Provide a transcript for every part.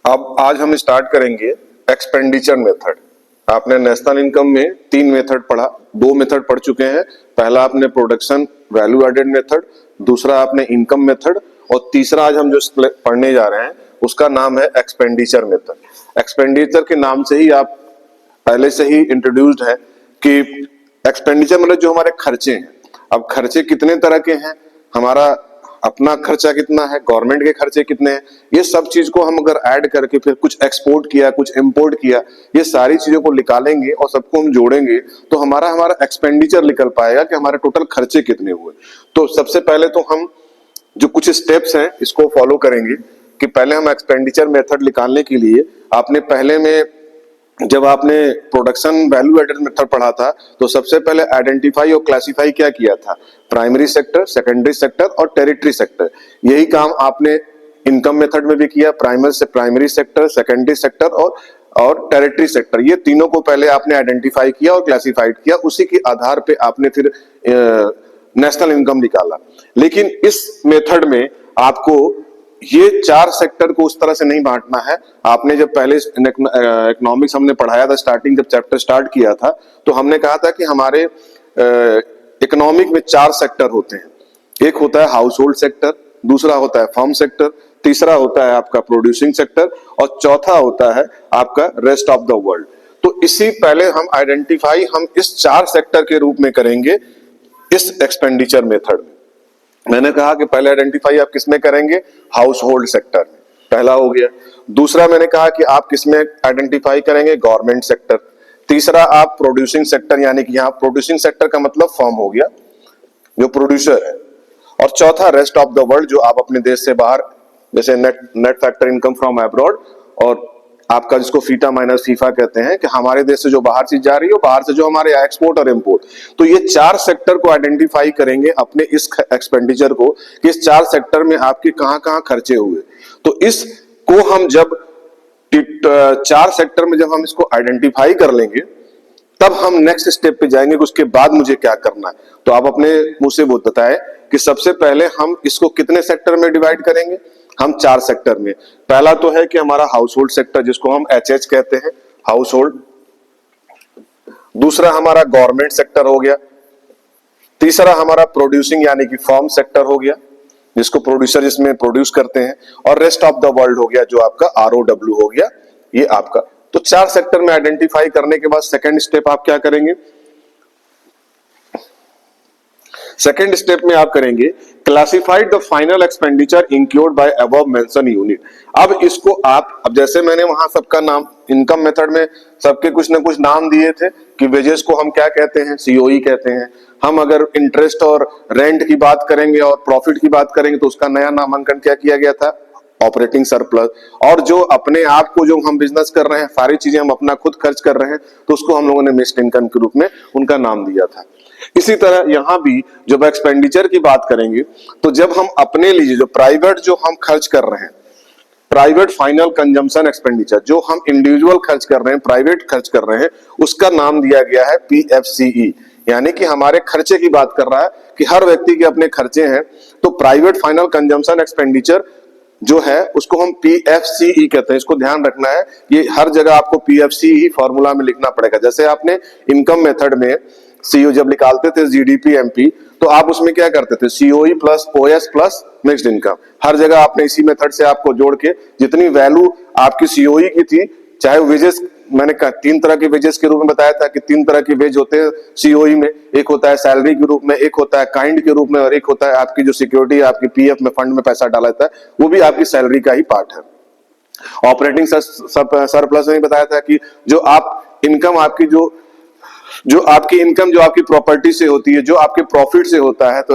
अब आज हम स्टार्ट करेंगे एक्सपेंडिचर मेथड। आपने नेशनल इनकम में 3 मेथड पढ़ा, 2 मेथड पढ़ चुके हैं। पहला आपने प्रोडक्शन वैल्यू एडेड मेथड, दूसरा आपने इनकम मेथड, और तीसरा आज हम जो पढ़ने जा रहे हैं उसका नाम है एक्सपेंडिचर मेथड। एक्सपेंडिचर के नाम से ही आप पहले से ही इंट्रोड्यूस्ड है कि एक्सपेंडिचर मतलब जो हमारे खर्चे हैं। अब खर्चे कितने तरह के हैं, हमारा अपना खर्चा कितना है, गवर्नमेंट के खर्चे कितने हैं, ये सब चीज को हम अगर ऐड करके फिर कुछ एक्सपोर्ट किया, कुछ इंपोर्ट किया, ये सारी चीजों को निकालेंगे और सबको हम जोड़ेंगे तो हमारा एक्सपेंडिचर निकल पाएगा कि हमारे टोटल खर्चे कितने हुए। तो सबसे पहले तो हम जो कुछ स्टेप्स हैं इसको फॉलो करेंगे कि पहले हम एक्सपेंडिचर मेथड निकालने के लिए आपने पहले में जब आपने प्रोडक्शन वैल्यू एडेड मेथड पढ़ा था तो सबसे पहले आइडेंटिफाई और क्लासिफाई क्या किया था, प्राइमरी सेक्टर, सेकेंडरी सेक्टर और टेरिटरी सेक्टर। यही काम आपने इनकम मेथड में भी किया, प्राइमरी सेक्टर, सेकेंडरी सेक्टर और टेरिटरी सेक्टर, ये तीनों को पहले आपने आइडेंटिफाई किया और क्लासिफाइड किया, उसी के आधार पे आपने फिर नेशनल इनकम निकाला। लेकिन इस मेथड में आपको ये 4 सेक्टर को उस तरह से नहीं बांटना है। आपने जब पहले इकोनॉमिक्स हमने पढ़ाया था, स्टार्टिंग जब चैप्टर स्टार्ट किया था तो हमने कहा था कि हमारे इकोनॉमिक में 4 सेक्टर होते हैं। एक होता है हाउस होल्ड सेक्टर, दूसरा होता है फर्म सेक्टर, तीसरा होता है आपका प्रोड्यूसिंग सेक्टर और चौथा होता है आपका रेस्ट ऑफ द वर्ल्ड। तो इसी पहले हम आइडेंटिफाई हम इस 4 सेक्टर के रूप में करेंगे इस एक्सपेंडिचर मेथड में। मैंने कहा कि पहले आइडेंटिफाई आप किसमें करेंगे, हाउस होल्ड सेक्टर में, पहला हो गया। दूसरा मैंने कहा कि आप किसमें आइडेंटिफाई करेंगे, गवर्नमेंट सेक्टर। तीसरा आप प्रोड्यूसिंग सेक्टर, यानी कि यहाँ प्रोड्यूसिंग सेक्टर का मतलब फर्म हो गया जो प्रोड्यूसर है। और चौथा रेस्ट ऑफ द वर्ल्ड, जो आप अपने देश से बाहर, जैसे net factor income from abroad और आपका जिसको फीटा माइनस फीफा कहते हैं कि हमारे देश से जो बाहर चीज जा रही है, बाहर से जो हमारे एक्सपोर्ट और इंपोर्ट। तो ये 4 सेक्टर को आइडेंटिफाई करेंगे अपने इस एक्सपेंडिचर को कि इस 4 सेक्टर में आपके कहां कहां खर्चे हुए। तो इसको हम जब 4 सेक्टर में जब हम इसको आइडेंटिफाई कर लेंगे तब हम नेक्स्ट स्टेप पे जाएंगे कि उसके बाद मुझे क्या करना है। तो आप अपने मुंह से बताएं कि सबसे पहले हम इसको कितने सेक्टर में डिवाइड करेंगे। हम 4 सेक्टर में, पहला तो है कि हमारा हाउस होल्ड सेक्टर जिसको हम HH कहते हैं, हाउस होल्ड। दूसरा हमारा गवर्नमेंट सेक्टर हो गया। तीसरा हमारा प्रोड्यूसिंग यानी कि फर्म सेक्टर हो गया, जिसको प्रोड्यूसर जिसमें प्रोड्यूस करते हैं। और रेस्ट ऑफ द वर्ल्ड हो गया जो आपका ROW हो गया, ये आपका। तो 4 सेक्टर में आइडेंटिफाई करने के बाद सेकेंड स्टेप आप क्या करेंगे, सेकेंड स्टेप में आप करेंगे classified the final expenditure include by above mention unit. अब इसको आप, अब जैसे मैंने वहां सबका नाम इनकम मेथड में सबके कुछ ना कुछ नाम दिए थे कि वेजेस को हम क्या कहते हैं, COE कहते हैं। हम अगर इंटरेस्ट और रेंट की बात करेंगे और प्रॉफिट की बात करेंगे तो उसका नया नामांकन क्या किया गया था, ऑपरेटिंग सरप्लस। और जो अपने आप को जो हम बिजनेस कर रहे हैं, सारी चीजें हम अपना खुद खर्च कर रहे हैं, तो उसको हम लोगों ने मिक्स्ड इनकम के रूप में उनका नाम दिया था। इसी तरह यहां भी जब एक्सपेंडिचर की बात करेंगे तो जब हम अपने लिए जो प्राइवेट जो हम खर्च कर रहे हैं, प्राइवेट फाइनल कंजम्पशन एक्सपेंडिचर, जो हम इंडिविजुअल खर्च कर रहे हैं, प्राइवेट खर्च कर रहे हैं, उसका नाम दिया गया है PFCE। यानी कि हमारे खर्चे की बात कर रहा है कि हर व्यक्ति के अपने खर्चे हैं। तो प्राइवेट फाइनल कंजम्पशन एक्सपेंडिचर जो है उसको हम PFCE कहते हैं। इसको ध्यान रखना है, ये हर जगह आपको PFCE फॉर्मूला में लिखना पड़ेगा। जैसे आपने इनकम मेथड में CO जब निकालते थे GDP MP, तो आप उसमें क्या करते थे, COE plus OS plus mixed income. हर जगह आपने इसी मेथड से आपको जोड़ के जितनी वैल्यू आपकी COE की थी, चाहे वेजेस, मैंने 3 तरह के वेजेस के रूप में बताया था कि 3 तरह के वेज होते हैं COE में। एक होता है सैलरी के रूप में, एक होता है काइंड के रूप में, और एक होता है आपकी जो सिक्योरिटी आपकी PF में फंड में पैसा डाला जाता है, वो भी आपकी सैलरी का ही पार्ट है। ऑपरेटिंग सरप्लस में बताया था कि जो आप इनकम आपकी जो आपकी इनकम जो आपकी प्रॉपर्टी से होती है, जो आपके प्रॉफिट से होता है, तो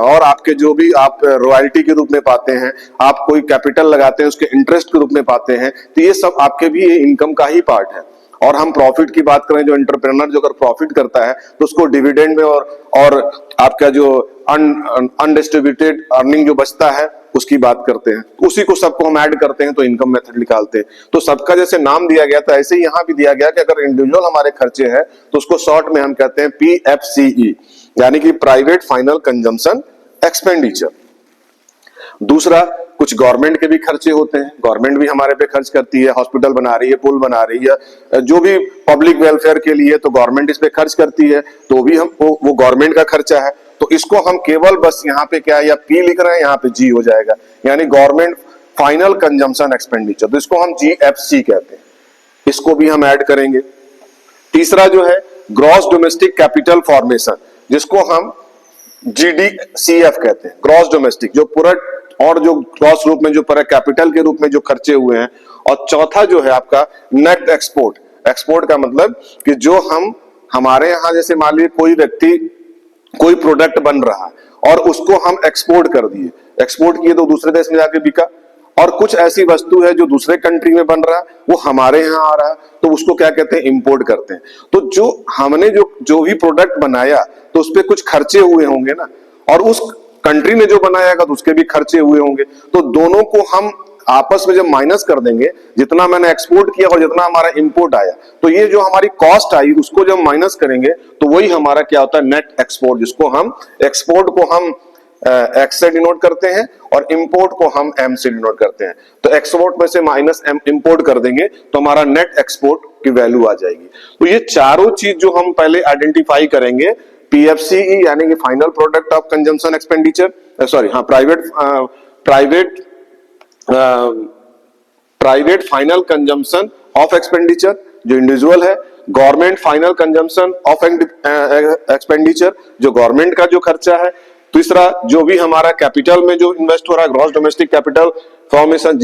और आपके जो भी आप रॉयल्टी के रूप में पाते हैं, आप कोई कैपिटल लगाते हैं उसके इंटरेस्ट के रूप में पाते हैं, तो ये सब आपके भी इनकम का ही पार्ट है। और हम प्रॉफिट की बात करें, जो एंटरप्रेन्योर जो अगर प्रॉफिट करता है तो उसको डिविडेंड में और आपका जो अनडिस्ट्रीब्यूटेड अर्निंग जो बचता है उसकी बात करते हैं, उसी को सबको हम ऐड करते हैं तो इनकम मेथड निकालते हैं। तो सबका जैसे नाम दिया गया था ऐसे ही यहां भी दिया गया कि अगर इंडिविजुअल हमारे खर्चे हैं तो उसको शॉर्ट में हम कहते हैं PFCE, यानी कि प्राइवेट फाइनल कंजम्पशन एक्सपेंडिचर। दूसरा, कुछ गवर्नमेंट के भी खर्चे होते हैं, गवर्नमेंट भी हमारे पे खर्च करती है, हॉस्पिटल बना रही है, पुल बना रही है, जो भी पब्लिक वेलफेयर के लिए तो गवर्नमेंट इस पे खर्च करती है, तो भी हम वो गवर्नमेंट का खर्चा है। तो इसको हम केवल बस यहाँ पे क्या है, या पी लिख रहे हैं, यहाँ पे जी हो जाएगा, यानी गवर्नमेंट फाइनल कंजम्पशन एक्सपेंडिचर, तो इसको हम GFC कहते हैं, इसको भी हम ऐड करेंगे। तीसरा जो है ग्रॉस डोमेस्टिक कैपिटल फॉर्मेशन, जिसको हम GDCF कहते हैं, ग्रॉस डोमेस्टिक, जो पूरा और जो ग्रॉस रूप में जो पूरा कैपिटल के रूप में जो खर्चे हुए हैं। और चौथा जो है आपका नेट एक्सपोर्ट, एक्सपोर्ट का मतलब कि जो हम हमारे यहाँ जैसे मान लीजिए कोई व्यक्ति कोई प्रोडक्ट बन रहा है और उसको हम एक्सपोर्ट कर दिए, एक्सपोर्ट किए तो दूसरे देश में जाके बिका, और कुछ ऐसी वस्तु है जो दूसरे कंट्री में बन रहा है वो हमारे यहाँ आ रहा है, तो उसको क्या कहते हैं, इंपोर्ट करते हैं। तो जो हमने जो भी प्रोडक्ट बनाया तो उस पर कुछ खर्चे हुए होंगे ना, और उस कंट्री ने जो बनाएगा तो उसके भी खर्चे हुए होंगे, तो दोनों को हम आपस में जब माइनस कर देंगे, जितना मैंने एक्सपोर्ट किया और जितना हमारा इंपोर्ट आया, तो ये जो हमारी कॉस्ट आई उसको जब माइनस करेंगे तो वही हमारा क्या होता है, नेट एक्सपोर्ट, जिसको हम एक्सपोर्ट को हम एक्स से डिनोट करते हैं और इंपोर्ट को हम एम से डिनोट करते हैं। तो एक्सपोर्ट में से माइनस एम इंपोर्ट कर देंगे तो हमारा नेट एक्सपोर्ट की वैल्यू आ जाएगी। तो ये चारों चीज जो हम पहले आइडेंटिफाई करेंगे, PFCE यानी कि final product of consumption expenditure, sorry हाँ, private final consumption of expenditure जो इंडिविजुअल है, government final consumption of expenditure जो गवर्नमेंट का जो खर्चा है, तीसरा जो भी हमारा कैपिटल में जो इन्वेस्ट हो रहा है, gross domestic capital formation,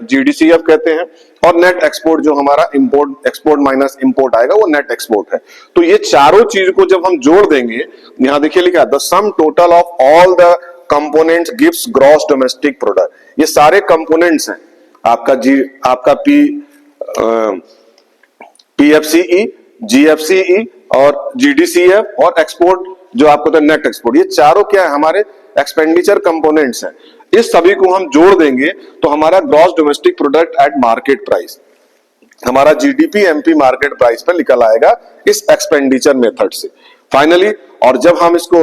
GDCF कहते हैं, और नेट एक्सपोर्ट जो हमारा इंपोर्ट, एक्सपोर्ट माइनस इंपोर्ट आएगा वो नेट एक्सपोर्ट है। तो ये चारों चीज को जब हम जोड़ देंगे, यहां देखिए लिखा है the sum total of all the components gives gross domestic product. ये सारे कंपोनेंट्स हैं आपका PFCE, GFCE और GDCF और एक्सपोर्ट जो आपको तो नेट एक्सपोर्ट, ये चारों क्या है, हमारे एक्सपेंडिचर कंपोनेंट्स हैं। इस सभी को हम जोड़ देंगे तो हमारा gross domestic product at market price, हमारा GDP MP मार्केट प्राइस पर निकल आएगा इस एक्सपेंडिचर मेथड से फाइनली। और जब हम इसको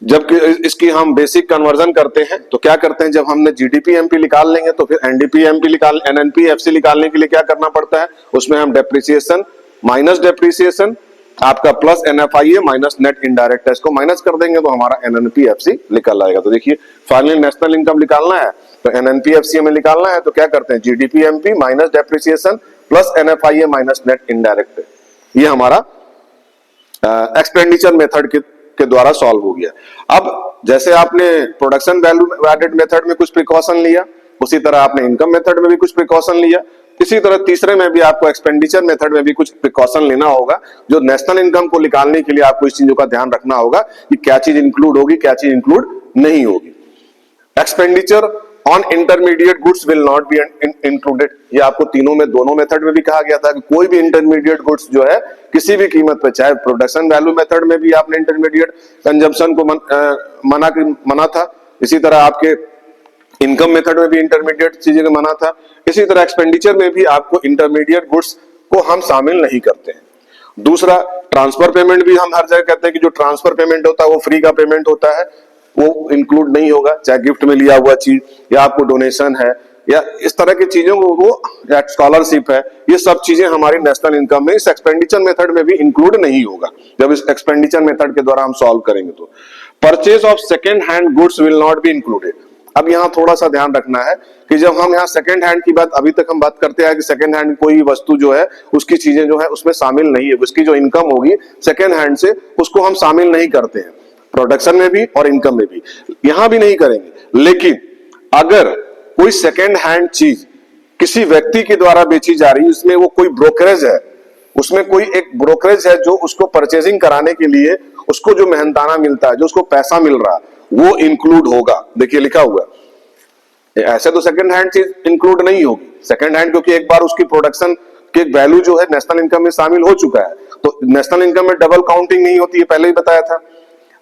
जब इसकी हम बेसिक कन्वर्जन करते हैं तो क्या करते हैं, जब हमने GDP MP निकाल लेंगे तो फिर NDP MP NNP FC निकालने के लिए क्या करना पड़ता है, उसमें हम डेप्रिसिएशन माइनस डेप्रिसिएशन आपका plus NFIA minus net indirect tax को माइनस कर देंगे तो हमारा NNP FC निकल आएगा। तो देखिए फाइनली नेशनल इनकम निकालना है तो NNP FC हमें निकालना है, तो क्या करते हैं, GDP MP minus depreciation plus NFIA minus net indirect, ये हमारा एक्सपेंडिचर मेथड के द्वारा सॉल्व हो गया। अब जैसे आपने प्रोडक्शन वैल्यू एडेड मेथड में कुछ प्रिकॉशन लिया, उसी तरह आपने इनकम मेथड में भी कुछ प्रिकॉशन लिया, इसी तरह तीसरे में भी आपको एक्सपेंडिचर मेथड में भी कुछ प्रिकॉशन लेना होगा। जो नेशनल इनकम को निकालने के लिए आपको इस चीजों का ध्यान रखना होगा कि क्या चीज इंक्लूड होगी, क्या चीज इंक्लूड नहीं होगी। Expenditure on intermediate goods will not be included, ये आपको तीनों में, दोनों मेथड में भी कहा गया था कि कोई भी इंटरमीडिएट गुड्स जो है किसी भी कीमत पे, चाहे प्रोडक्शन वैल्यू मेथड में भी आपने इंटरमीडिएट कंजम्पशन को मना था, इसी तरह आपके इनकम मेथड में भी इंटरमीडिएट चीजें मना था, इसी तरह एक्सपेंडिचर में भी आपको इंटरमीडिएट गुड्स को हम शामिल नहीं करते हैं। दूसरा, ट्रांसफर पेमेंट भी हम हर जगह कहते हैं कि जो ट्रांसफर पेमेंट होता है वो फ्री का पेमेंट होता है, वो इंक्लूड नहीं होगा, चाहे गिफ्ट में लिया हुआ चीज या आपको डोनेशन है या इस तरह की चीजों को, वो या स्कॉलरशिप है, ये सब चीजें हमारी नेशनल इनकम में इस एक्सपेंडिचर मेथड में भी इंक्लूड नहीं होगा जब इस एक्सपेंडिचर मेथड के द्वारा हम सॉल्व करेंगे। तो purchase of second hand goods will not be included. अब यहाँ थोड़ा सा ध्यान रखना है कि जब हम यहाँ सेकंड हैंड की बात, अभी तक हम बात करते हैं कि सेकंड हैंड कोई वस्तु जो है उसकी चीजें जो है उसमें शामिल नहीं है, उसकी जो इनकम होगी सेकंड हैंड से उसको हम शामिल नहीं करते हैं, प्रोडक्शन में भी और इनकम में भी, यहां भी नहीं करेंगे। लेकिन अगर कोई सेकंड हैंड चीज किसी व्यक्ति के द्वारा बेची जा रही है, उसमें वो कोई ब्रोकरेज है, उसमें कोई एक ब्रोकरेज है जो उसको परचेजिंग कराने के लिए उसको जो मेहनताना मिलता है, जो उसको पैसा मिल रहा है, वो इंक्लूड होगा। देखिए लिखा हुआ है, ऐसे तो सेकंड हैंड चीज इंक्लूड नहीं होगी, सेकंड हैंड क्योंकि एक बार उसकी प्रोडक्शन के वैल्यू जो है नेशनल इनकम में शामिल हो चुका है, तो नेशनल इनकम में डबल काउंटिंग नहीं होती है, पहले ही बताया था।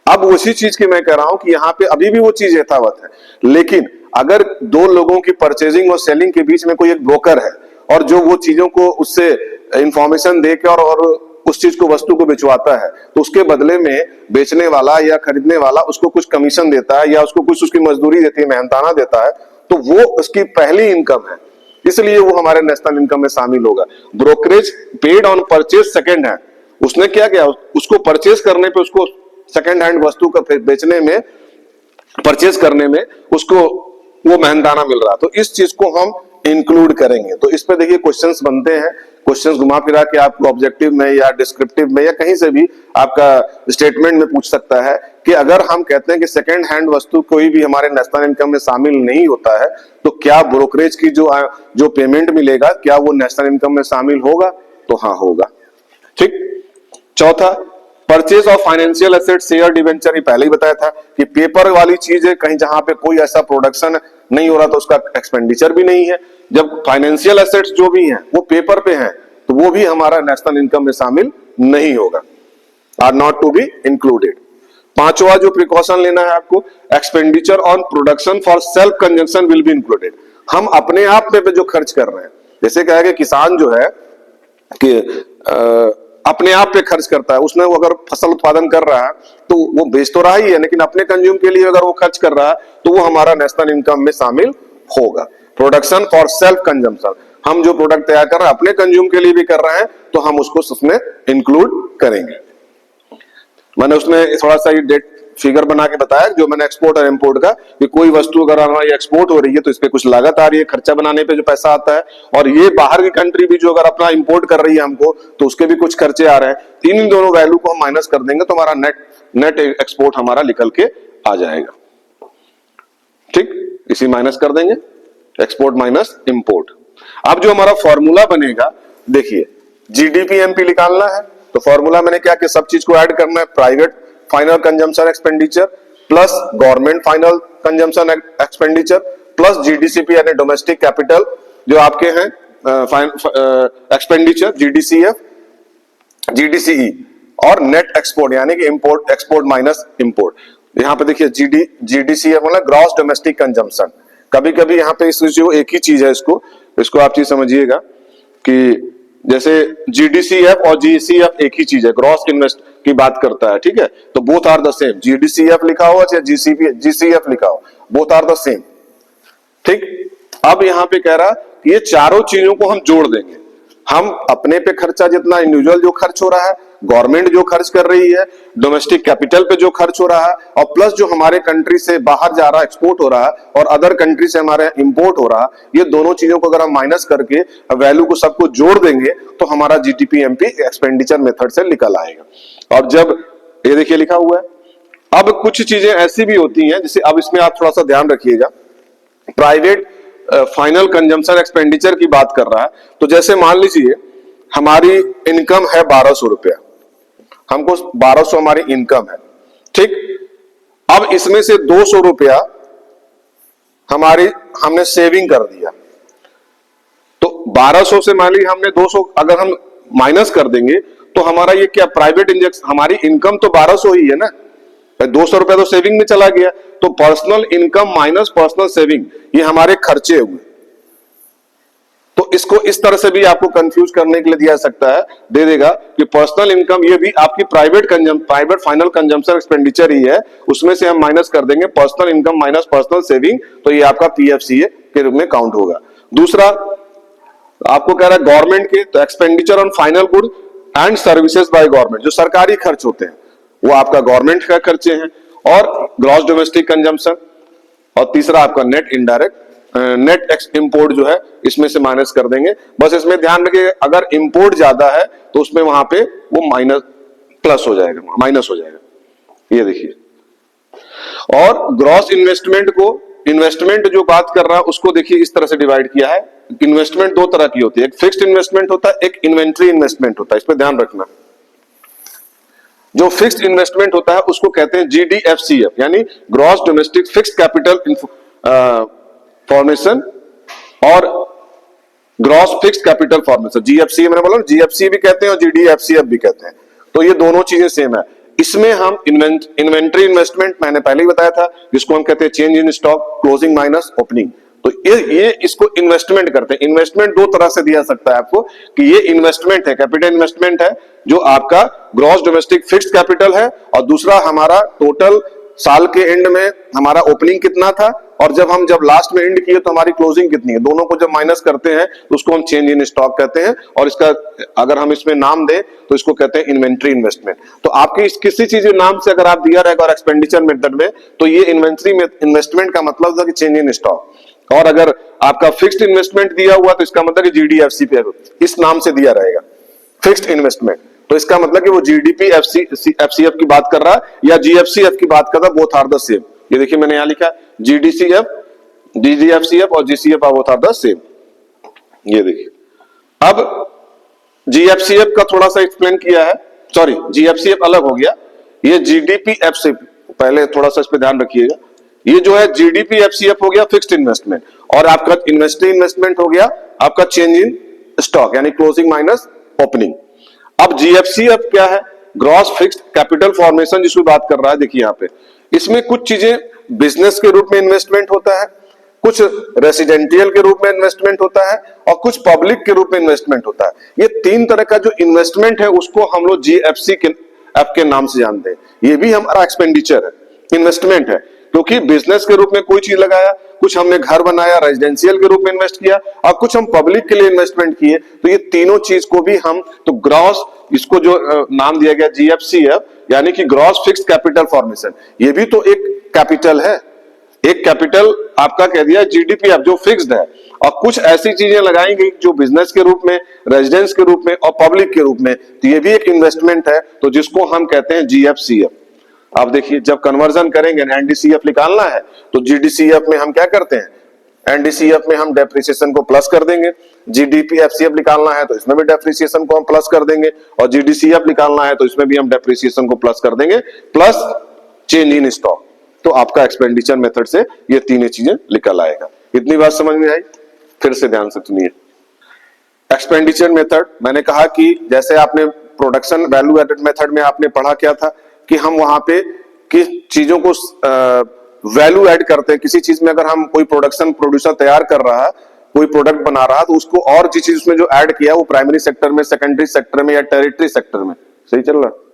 अब उसी चीज की मैं कह रहा हूं कि यहाँ पे अभी भी वो चीज यथावत है, लेकिन अगर दो लोगों की परचेजिंग और सेलिंग के बीच में कोई एक ब्रोकर है और जो वो चीजों को उससे इंफॉर्मेशन देकर और उस चीज को, वस्तु को बिचवाता है तो उसके बदले में बेचने वाला या खरीदने वाला उसको कुछ कमीशन देता है या उसको कुछ उसकी मजदूरी देती है, मेहनताना देता है, तो वो उसकी पहली इनकम है, इसलिए वो हमारे नेशनल इनकम में शामिल होगा। Brokerage paid on purchase second hand, उसने क्या किया, उसको परचेज करने पे, उसको सेकेंड हैंड वस्तु का बेचने में, परचेज करने में उसको वो मेहनताना मिल रहा, तो इस चीज को हम इंक्लूड करेंगे। तो इस पे देखिए क्वेश्चंस बनते हैं, क्वेश्चंस घुमा फिरा के आपको ऑब्जेक्टिव में या डिस्क्रिप्टिव में या कहीं से भी आपका स्टेटमेंट में पूछ सकता है कि अगर हम कहते हैं कि सेकेंड हैंड वस्तु कोई भी हमारे नेशनल इनकम में शामिल नहीं होता है तो क्या ब्रोकरेज की जो पेमेंट मिलेगा क्या वो नेशनल इनकम में शामिल होगा? तो हाँ होगा। ठीक। चौथा, purchase of financial asset, share, debenture, ये पहले ही बताया था कि पेपर वाली चीज है, कहीं जहां पे कोई ऐसा प्रोडक्शन नहीं हो रहा तो उसका एक्सपेंडिचर भी नहीं है। जब फाइनेंशियल एसेट्स जो भी हैं वो पेपर पे हैं तो वो भी हमारा नेशनल इनकम में शामिल नहीं होगा, are not to be included. पांचवा जो प्रिकॉशन लेना है आपको, expenditure on production for self consumption will be included. हम अपने आप पे जो खर्च कर रहे हैं, जैसे क्या है कि किसान जो है कि अपने आप पे खर्च करता है, उसने वो अगर फसल उत्पादन कर रहा है तो वो बेच तो रहा ही है, लेकिन अपने कंज्यूम के लिए अगर वो खर्च कर रहा है तो वो हमारा नेशनल इनकम में शामिल होगा। प्रोडक्शन फॉर सेल्फ कंजम्पशन, हम जो प्रोडक्ट तैयार कर रहे हैं अपने कंज्यूम के लिए भी कर रहे हैं तो हम उसको उसमें इंक्लूड करेंगे। मैंने उसमें थोड़ा सा ये डेट फिगर बना के बताया जो मैंने एक्सपोर्ट और इंपोर्ट का, कि कोई वस्तु अगर हमारी एक्सपोर्ट हो रही है तो इस पे कुछ लागत आ रही है, खर्चा बनाने पे जो पैसा आता है, और ये बाहर की कंट्री भी जो अगर अपना इंपोर्ट कर रही है हमको तो उसके भी कुछ खर्चे आ रहे हैं। इन दोनों वैल्यू को हम माइनस कर देंगे तो हमारा नेट एक्सपोर्ट हमारा निकल के आ जाएगा। ठीक, इसी माइनस कर देंगे, एक्सपोर्ट माइनस इंपोर्ट। अब जो हमारा फॉर्मूला बनेगा, देखिए जीडीपी एमपी निकालना है तो फॉर्मूला मैंने क्या कि सब चीज को ऐड करना है, private final consumption expenditure plus government final consumption expenditure plus GDCP यानी डोमेस्टिक कैपिटल जो आपके हैं एक्सपेंडिचर जीडीसीएफ, जीडीसीई, और नेट एक्सपोर्ट यानी कि इंपोर्ट, एक्सपोर्ट माइनस इंपोर्ट। यहाँ पे देखिए जीडीसीएफ मतलब ग्रॉस डोमेस्टिक कंजम्पशन। कभी कभी यहाँ पे इस जो एक ही चीज है, इसको आप चीज समझिएगा कि जैसे जीडीसीएफ और जीसीएफ एक ही चीज है, ग्रॉस इन्वेस्ट की बात करता है, ठीक है, तो बोथ आर द सेम। जीडीसीएफ लिखा हो या जीसीएफ लिखा हो, बोथ आर द सेम। ठीक, अब यहां पे कह रहा कि ये चारों चीजों को हम जोड़ देंगे। हम अपने पे खर्चा जितना इंडिविजुअल जो खर्च हो रहा है, गवर्नमेंट जो खर्च कर रही है, डोमेस्टिक कैपिटल पे जो खर्च हो रहा है, और प्लस जो हमारे कंट्री से बाहर जा रहा है, एक्सपोर्ट हो रहा है, और अदर कंट्री से हमारे इंपोर्ट हो रहा है, ये दोनों चीजों को अगर हम माइनस करके वैल्यू को सबको जोड़ देंगे तो हमारा जीडीपी एमपी एक्सपेंडिचर मेथड से निकल आएगा। और जब ये देखिए लिखा हुआ है, अब कुछ चीजें ऐसी भी होती हैं जैसे, अब इसमें आप थोड़ा सा ध्यान रखिएगा, प्राइवेट फाइनल कंजम्पशन एक्सपेंडिचर की बात कर रहा है, तो जैसे मान लीजिए हमारी इनकम है 1200 रुपया, हमको 1200 हमारी इनकम है, ठीक। अब इसमें से 200 रुपया हमने सेविंग कर दिया, तो 1200 से मान लीजिए हमने 200 अगर हम माइनस कर देंगे तो हमारा ये क्या, प्राइवेट इंजेक्शन, हमारी इनकम तो 1200 ही है ना, 200 रुपया तो सेविंग में चला गया, तो personal income minus personal saving ये हमारे खर्चे हुए। तो इसको इस तरह से भी आपको कंफ्यूज करने के लिए दिया सकता है, दे देगा कि पर्सनल इनकम ये भी आपकी प्राइवेट फाइनल कंजम्पशन एक्सपेंडिचर ही है, उसमें से हम माइनस कर देंगे personal income minus personal saving, तो ये आपका पीएफसीए के रूप में काउंट होगा। दूसरा आपको कह रहा है गवर्नमेंट के, तो expenditure on final good and services by government, जो सरकारी खर्च होते हैं वो आपका गवर्नमेंट का खर्चे हैं, और ग्रॉस डोमेस्टिक कंजम्पशन, और तीसरा आपका नेट इनडायरेक्ट नेट इंपोर्ट जो है इसमें से माइनस कर देंगे। बस इसमें ध्यान रखिए अगर इंपोर्ट ज्यादा है तो उसमें वहां पे वो माइनस प्लस हो जाएगा, माइनस हो जाएगा, ये देखिए। और ग्रॉस इन्वेस्टमेंट को, इन्वेस्टमेंट जो बात कर रहा है उसको देखिए इस तरह से डिवाइड किया है। इन्वेस्टमेंट दो तरह की होती है, एक फिक्स्ड इन्वेस्टमेंट होता है, एक इन्वेंट्री इन्वेस्टमेंट होता है, इस पर ध्यान रखना। जो फिक्स्ड इन्वेस्टमेंट होता है उसको कहते हैं जीडीएफसीएफ, यानी gross domestic fixed capital formation, और gross fixed capital formation, GFC मैंने बोला, जीएफसी भी कहते हैं और जीडीएफसीएफ भी कहते हैं, तो ये दोनों चीजें सेम है। इसमें हम इन्वेंट्री इन्वेस्टमेंट मैंने पहले ही बताया था, जिसको हम कहते हैं change in stock, closing minus opening, तो ये इसको इन्वेस्टमेंट करते हैं। इन्वेस्टमेंट दो तरह से दिया सकता है आपको कि ये इन्वेस्टमेंट है, कैपिटल इन्वेस्टमेंट है जो आपका ग्रॉस डोमेस्टिक फिक्स्ड कैपिटल है, और दूसरा हमारा टोटल साल के एंड में हमारा ओपनिंग कितना था और जब लास्ट में एंड किए तो हमारी क्लोजिंग कितनी है, दोनों को जब माइनस करते हैं तो उसको हम चेंज इन स्टॉक कहते हैं। और इसका अगर हम इसमें नाम दें तो इसको कहते हैं इन्वेंट्री इन्वेस्टमेंट। तो आपके किसी चीज नाम से अगर आप दिया रहेगा और एक्सपेंडिचर मेथड में तो ये इन्वेंट्री इन्वेस्टमेंट का मतलब था कि चेंज इन स्टॉक। और अगर आपका फिक्स्ड इन्वेस्टमेंट दिया हुआ तो इसका मतलब कि जीडीएफसी पे इस नाम से दिया रहेगा फिक्स्ड इन्वेस्टमेंट। तो इसका मतलब कि वो जीडीपी एफसीएफ की बात कर रहा है या जीएफसीएफ की बात कर रहा है, बोथ आर द सेम। ये देखिए मैंने यहां लिखा जीडीसीएफ, जीजीएफसीएफ और GCF are both are the same. ये देखिए अब जीएफसीएफ का थोड़ा सा एक्सप्लेन किया है, सॉरी जीएफसीएफ अलग हो गया, ये जीडीपी एफसीएफ, पहले थोड़ा सा इस पे ध्यान रखिएगा। ये जो है जीडीपी एफसीएफ हो गया फिक्स्ड इन्वेस्टमेंट, और आपका इन्वेस्टरी इन्वेस्टमेंट हो गया आपका चेंज इन स्टॉक यानी क्लोजिंग माइनस ओपनिंग। अब जीएफसीएफ क्या है, ग्रॉस फिक्स्ड कैपिटल फॉर्मेशन जिसकी बात कर रहा है। देखिए यहाँ पे इसमें कुछ चीजें बिजनेस के रूप में इन्वेस्टमेंट होता है, कुछ रेसिडेंशियल के रूप में इन्वेस्टमेंट होता है और कुछ पब्लिक के रूप में इन्वेस्टमेंट होता है। ये तीन तरह का जो इन्वेस्टमेंट है उसको हम लोग जीएफसी के एफ के नाम से जानते हैं। ये भी हमारा एक्सपेंडिचर है, इन्वेस्टमेंट है, क्योंकि बिजनेस के रूप में कोई चीज लगाया, कुछ हमने घर बनाया रेजिडेंशियल के रूप में इन्वेस्ट किया और कुछ हम पब्लिक के लिए इन्वेस्टमेंट किए। तो ये तीनों चीज को भी हम तो ग्रॉस, इसको जो नाम दिया गया जीएफसीएफ यानी कि ग्रॉस फिक्स्ड कैपिटल फॉर्मेशन, ये भी तो एक कैपिटल है। एक कैपिटल आपका कह दिया जीडीपीएफ जो फिक्स्ड है, और कुछ ऐसी चीजें लगाई गई जो बिजनेस के रूप में, रेजिडेंस के रूप में और पब्लिक के रूप में, तो ये भी एक इन्वेस्टमेंट है, तो जिसको हम कहते हैं जीएफसीएफ। आप देखिए जब कन्वर्जन करेंगे एनडीसीएफ निकालना है तो जीडीसीएफ में हम क्या करते हैं, एनडीसीएफ में हम डेप्रिसिएशन को प्लस कर देंगे, जीडीपीएफसीएफ निकालना है तो इसमें भी डेप्रिसिएशन को हम प्लस कर देंगे, और जीडीसीएफ निकालना है तो इसमें भी हम डेप्रिसिएशन को प्लस कर देंगे, प्लस चेंज इन स्टॉक। तो आपका एक्सपेंडिचर मेथड से ये तीनों चीजें निकल आएगा। इतनी बात समझ में आई? फिर से ध्यान से सुनिए। एक्सपेंडिचर मेथड मैंने कहा कि जैसे आपने प्रोडक्शन वैल्यू एडेड मेथड में आपने पढ़ा क्या था कि हम वहां पे किस चीजों को वैल्यू ऐड करते हैं। किसी चीज में अगर हम कोई प्रोड्यूसर तैयार कर रहा है, कोई प्रोडक्ट बना रहा है, तो उसको और चीज उसमें जो ऐड किया वो प्राइमरी सेक्टर में, सेकेंडरी सेक्टर में या टेरिटरी सेक्टर में, सही चल रहा है,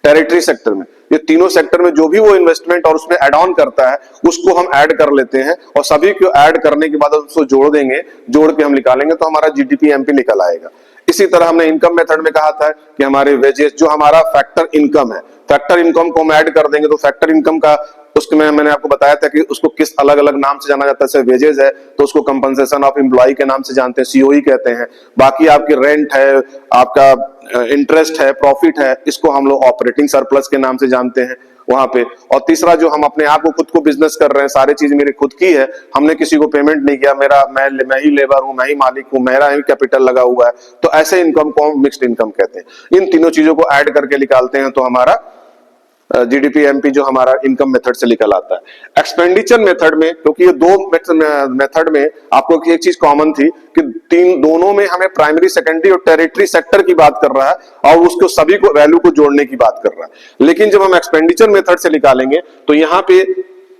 टेरिटरी सेक्टर में, ये तीनों सेक्टर में जो भी वो इन्वेस्टमेंट और उसमें एड ऑन करता है उसको हम ऐड कर लेते हैं, और सभी को ऐड करने के बाद उसको जोड़ देंगे, जोड़ के हम निकालेंगे तो हमारा जीडीपी एमपी निकल आएगा। इसी तरह हमने इनकम मेथड में कहा था कि हमारे वेजेस जो हमारा फैक्टर इनकम है, फैक्टर इनकम को हम ऐड कर देंगे तो फैक्टर इनकम का उसमें मैंने आपको बताया था कि उसको किस अलग अलग नाम से जाना जाता है। जैसे वेजेस है तो उसको कंपनसेशन ऑफ एम्प्लॉय के नाम से जानते हैं, सीओई कहते हैं। बाकी आपकी रेंट है, आपका इंटरेस्ट है, प्रॉफिट है, इसको हम लोग ऑपरेटिंग सरप्लस के नाम से जानते हैं वहां पे। और तीसरा जो हम अपने आप को खुद को बिजनेस कर रहे हैं, सारी चीज मेरी खुद की है, हमने किसी को पेमेंट नहीं किया, मैं ही लेबर हूं, मैं ही मालिक हूं, मेरा ही कैपिटल लगा हुआ है, तो ऐसे इनकम को हम मिक्स्ड इनकम कहते हैं। इन तीनों चीजों को ऐड करके निकालते हैं तो हमारा जीडीपी एमपी जो हमारा इनकम मेथड से निकल आता है। एक्सपेंडिचर मेथड में, क्योंकि ये दो मेथड में आपको एक चीज कॉमन थी कि दोनों में हमें प्राइमरी, सेकेंडरी और टेरिटरी सेक्टर की बात कर रहा है और उसको सभी को वैल्यू को जोड़ने की बात कर रहा है। लेकिन जब हम एक्सपेंडिचर मेथड से निकालेंगे तो यहाँ पे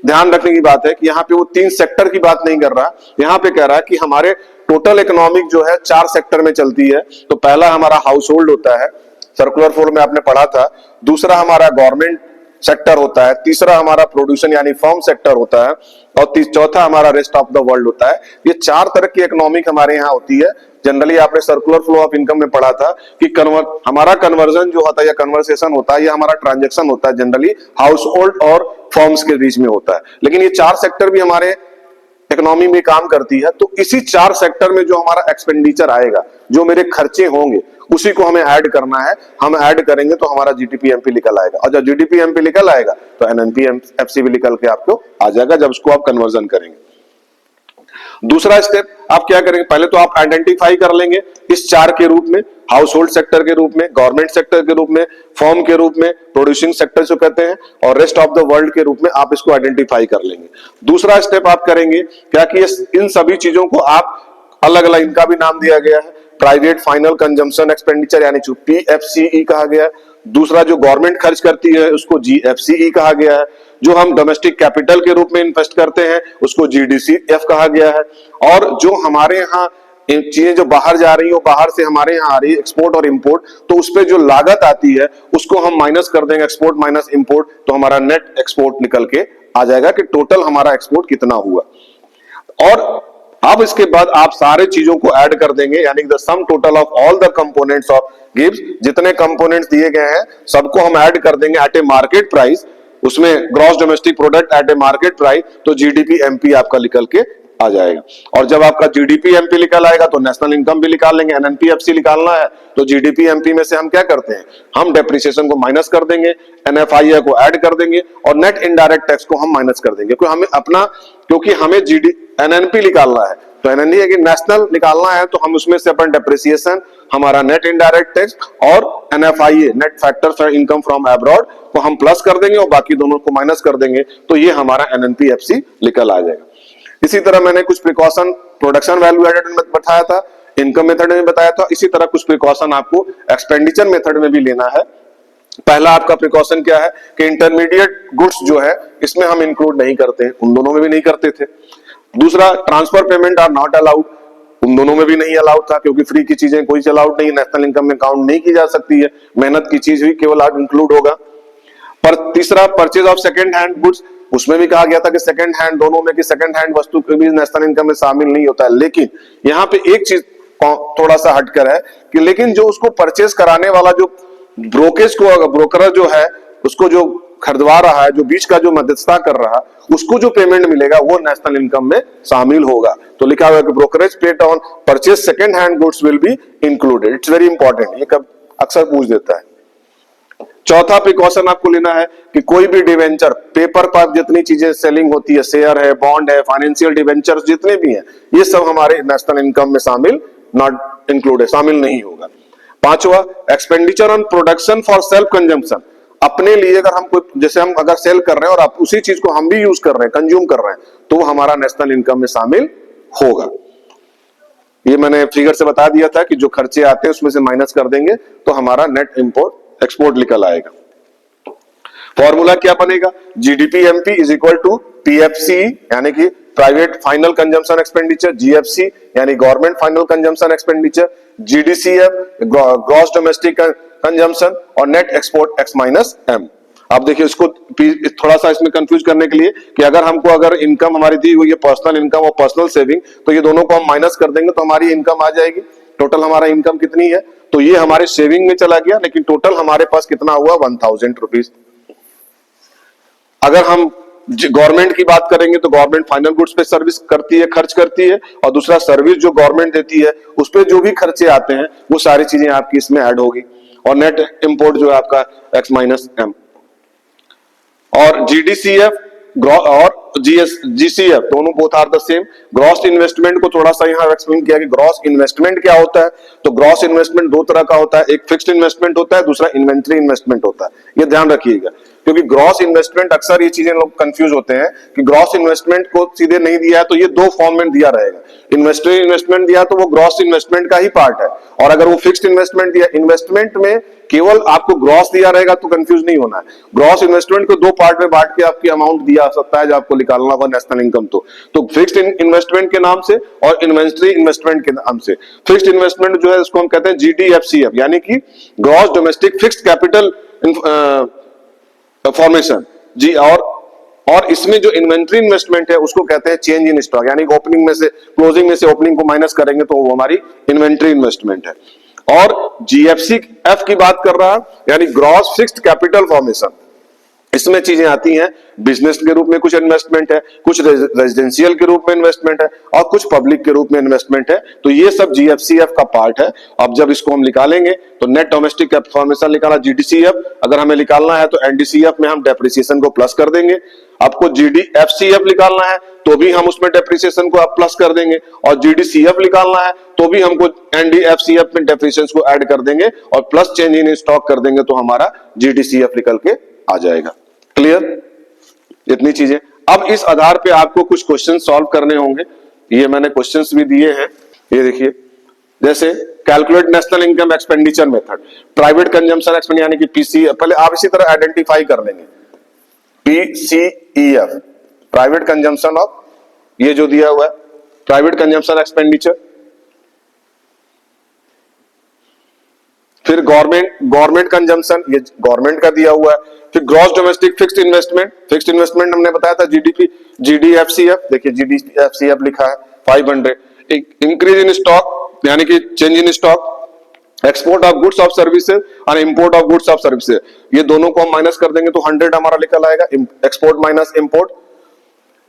ध्यान रखने की बात है कि यहाँ पे वो तीन सेक्टर की बात नहीं कर रहा, यहाँ पे कह रहा है कि हमारे टोटल इकोनॉमिक जो है 4 सेक्टर में चलती है। तो पहला हमारा हाउस होल्ड होता है, सर्कुलर फ्लो में आपने पढ़ा था। दूसरा हमारा गवर्नमेंट सेक्टर होता है। तीसरा हमारा प्रोड्यूशन यानी फर्म सेक्टर होता है, और चौथा हमारा रेस्ट ऑफ द वर्ल्ड होता है। ये 4 तरह की इकोनॉमिक हमारे यहाँ होती है। जनरली आपने सर्कुलर फ्लो ऑफ इनकम में पढ़ा था कि हमारा कन्वर्जन जो होता है या कन्वर्सेशन होता है या हमारा ट्रांजेक्शन होता है जनरली हाउस होल्ड और फर्म्स के बीच में होता है। लेकिन ये 4 सेक्टर भी हमारे इकोनॉमी में काम करती है। तो इसी 4 सेक्टर में जो हमारा एक्सपेंडिचर आएगा, जो मेरे खर्चे होंगे, उसी को हमें ऐड करना है। हम ऐड करेंगे तो हमारा जीडीपी एमपी निकल आएगा, और जब जीडीपी एमपी निकल आएगा तो एनएनपी एफसी भी निकल के आपको आ जाएगा जब उसको आप कन्वर्जन करेंगे। दूसरा स्टेप आप क्या करेंगे, पहले तो आप आइडेंटिफाई कर लेंगे इस 4 के रूप में, हाउस होल्ड सेक्टर के रूप में, गवर्नमेंट सेक्टर के रूप में, फर्म के रूप में, प्रोड्यूसिंग सेक्टर जो कहते हैं, और रेस्ट ऑफ द वर्ल्ड के रूप में आप इसको आइडेंटिफाई कर लेंगे। दूसरा स्टेप आप करेंगे क्या कि इन सभी चीजों को आप अलग अलग, इनका भी नाम दिया गया है, प्राइवेट फाइनल कंजम्पशन एक्सपेंडिचर यानी जो पीएफसीई कहा गया है। दूसरा जो गवर्नमेंट खर्च करती है उसको GFCE कहा गया है, जो हम डोमेस्टिक कैपिटल के रूप में इन्वेस्ट करते हैं उसको GDCF कहा गया है, और जो हमारे यहाँ चीजें जो बाहर जा रही है वो बाहर से हमारे यहाँ आ रही है, एक्सपोर्ट और इंपोर्ट, तो उस पर जो लागत आती है उसको हम माइनस कर देंगे, एक्सपोर्ट माइनस इंपोर्ट, तो हमारा नेट एक्सपोर्ट निकल के आ जाएगा कि टोटल हमारा एक्सपोर्ट कितना हुआ। और अब इसके बाद आप सारे चीजों को ऐड कर देंगे, यानी the sum total of all the components of gives, जितने कंपोनेंट्स दिए गए हैं सबको हम ऐड कर देंगे एट ए मार्केट प्राइस, उसमें gross domestic product at A market price, तो GDP MP आपका निकल के आ जाएगा। और जब आपका GDP MP निकल आएगा तो नेशनल इनकम भी निकाल लेंगे, NNPFC निकालना है तो GDP MP में से हम क्या करते हैं, हम डेप्रिसिएशन को माइनस कर देंगे, NFIA को ऐड कर देंगे और नेट इनडायरेक्ट टैक्स को हम माइनस कर देंगे, क्योंकि हमें NNP निकालना है, तो NNP की नेशनल निकालना है तो हम उसमें से अपन डेप्रिसिएशन, हमारा नेट इनडायरेक्ट टैक्स और NFIA net factor for income from abroad को हम प्लस कर देंगे और बाकी दोनों को माइनस कर देंगे, तो ये हमारा NNPFC निकल आ जाएगा। इसी तरह मैंने कुछ प्रिकॉशन प्रोडक्शन वैल्यू एडेड में बताया था, इनकम मेथड में बताया था, इसी तरह कुछ प्रिकॉशन आपको एक्सपेंडिचर मेथड में भी लेना है। पहला आपका प्रिकॉशन क्या है कि इंटरमीडिएट गुड्स जो है इसमें हम इंक्लूड नहीं करते हैं, उन दोनों में भी नहीं करते थे। दूसरा, transfer payment are not allowed, उन दोनों में भी नहीं अलाउड था, क्योंकि फ्री की चीजें कोई अलाउड नहीं, नेशनल इनकम में काउंट नहीं की जा सकती है, मेहनत की चीज ही केवल इंक्लूड होगा। पर तीसरा, purchase of second hand goods, उसमें भी कहा गया था कि सेकंड हैंड, दोनों में कि सेकंड हैंड वस्तु भी नेशनल इनकम में शामिल नहीं होता है, लेकिन यहाँ पे एक चीज थोड़ा सा हटकर है कि लेकिन जो उसको परचेज कराने वाला जो ब्रोकर जो है, उसको जो खरीदवा रहा है, जो बीच का जो मध्यस्थता कर रहा है, उसको जो पेमेंट मिलेगा वो नेशनल इनकम में शामिल होगा। तो लिखा हुआ है कि brokerage paid on purchase second hand goods will be included. It's very important, ये कब अक्सर पूछ देता है। चौथा प्रिकॉशन आपको लेना है कि कोई भी डिवेंचर, पेपर पर जितनी चीजें सेलिंग होती है, शेयर है, बॉन्ड है, फाइनेंशियल डिवेंचर्स जितने भी हैं, ये सब हमारे नेशनल इनकम में शामिल नॉट इंक्लूडेड, शामिल नहीं होगा। पांचवा, expenditure on production for self consumption, अपने लिए अगर हम कोई, जैसे हम अगर सेल कर रहे हैं और आप उसी चीज को हम भी यूज कर रहे हैं, कंज्यूम कर रहे हैं, तो वो हमारा नेशनल इनकम में शामिल होगा। ये मैंने फिगर से बता दिया था कि जो खर्चे आते हैं उसमें से माइनस कर देंगे तो हमारा नेट इंपोर्ट एक्सपोर्ट निकल आएगा। फॉर्मूला क्या बनेगा, GDP MP is equal to PFC यानी कि private final consumption expenditure, GFC यानी government final consumption expenditure, GDCF gross domestic consumption और net export X minus M। अब देखिए इसको थोड़ा सा इसमें कंफ्यूज करने के लिए कि अगर इनकम हमारी दी हुई है पर्सनल इनकम और पर्सनल सेविंग, तो ये दोनों को हम माइनस कर देंगे तो हमारी इनकम आ जाएगी। टोटल हमारा इनकम कितनी है, तो ये हमारे सेविंग में चला गया, लेकिन टोटल हमारे पास कितना हुआ, 1000 रुपीज। अगर हम गवर्नमेंट की बात करेंगे तो गवर्नमेंट फाइनल गुड्स पे सर्विस करती है, खर्च करती है, और दूसरा सर्विस जो गवर्नमेंट देती है उस पे जो भी खर्चे आते हैं वो सारी चीजें आपकी इसमें ऐड होगी। और नेट इंपोर्ट जो है आपका X माइनस M। और GDCF और GCF दोनों both are the same. Gross investment को थोड़ा सा यहाँ एक्सप्लेन किया कि ग्रॉस इन्वेस्टमेंट क्या होता है। तो ग्रॉस इन्वेस्टमेंट दो तरह का होता है, एक फिक्स्ड इन्वेस्टमेंट होता है, दूसरा इन्वेंटरी इन्वेस्टमेंट होता है। ये ध्यान रखिएगा, क्योंकि ग्रॉस इन्वेस्टमेंट अक्सर ये चीजें लोग कंफ्यूज होते हैं कि ग्रॉस इन्वेस्टमेंट को सीधे नहीं दिया है तो ये दो फॉर्म में दिया रहेगा। इन्वेंटरी इन्वेस्टमेंट दिया तो वो ग्रॉस इन्वेस्टमेंट का ही पार्ट है, और अगर वो फिक्स्ड इन्वेस्टमेंट दिया, इन्वेस्टमेंट में केवल आपको ग्रॉस दिया रहेगा तो कंफ्यूज नहीं होना है। ग्रॉस इन्वेस्टमेंट को दो पार्ट में बांट के आपकी अमाउंट दिया सकता है जो आपको निकालना होगा नेशनल इनकम। तो फिक्स्ड इन्वेस्टमेंट के नाम से और इन्वेंटरी इन्वेस्टमेंट के नाम से। फिक्स्ड इन्वेस्टमेंट जो है उसको हम कहते हैं GDFCF यानी कि gross domestic fixed capital formation जी। और इसमें जो इन्वेंटरी इन्वेस्टमेंट है उसको कहते हैं चेंज इन स्टॉक, यानी ओपनिंग में से क्लोजिंग में से ओपनिंग को माइनस करेंगे तो वो हमारी इन्वेंटरी इन्वेस्टमेंट है। और GFCF की बात कर रहा है यानी ग्रॉस फिक्स्ड कैपिटल फॉर्मेशन। इसमें चीजें आती हैं, बिजनेस के रूप में कुछ इन्वेस्टमेंट है, कुछ रेजिडेंशियल के रूप में इन्वेस्टमेंट है और कुछ पब्लिक के रूप में इन्वेस्टमेंट है। तो ये सब GFCF का पार्ट है। अब जब इसको हम निकालेंगे तो नेट डोमेस्टिक कैपिटल फॉर्मेशन निकाला GDCF, अगर हमें निकालना है तो NDCF में हम डेप्रिसिएशन को प्लस कर देंगे। आपको GDFCF निकालना है तो भी हम उसमें डेप्रिसिएशन को आप प्लस कर देंगे, और GDCF निकालना है तो भी हमको NDFCF में डेप्रिसिएशन को ऐड कर देंगे और प्लस चेंज इन स्टॉक कर देंगे तो हमारा GDCF निकल के आ जाएगा। क्लियर, इतनी चीजें। अब इस आधार पे आपको कुछ क्वेश्चन सॉल्व करने होंगे। ये मैंने क्वेश्चंस भी दिए हैं, ये देखिए जैसे calculate national income expenditure method, private consumption expenditure यानी कि पीसी, पहले आप इसी तरह आइडेंटिफाई कर लेंगे पीसीईएफ, प्राइवेट कंजम्पशन ऑफ, ये जो दिया हुआ है प्राइवेट कंजम्पशन एक्सपेंडिचर। फिर गवर्नमेंट कंजम्पशन, ये गवर्नमेंट का दिया हुआ है। फिर ग्रॉस डोमेस्टिक फिक्स्ड इन्वेस्टमेंट हमने बताया था जीडीपी, जीडीएफसीएफ, देखिए जीडीएफसीएफ लिखा है 500। इंक्रीज इन स्टॉक यानी कि change in stock, export of goods of services और import of goods of services, ये दोनों को हम माइनस कर देंगे तो 100 हमारा निकल आएगा, export minus import.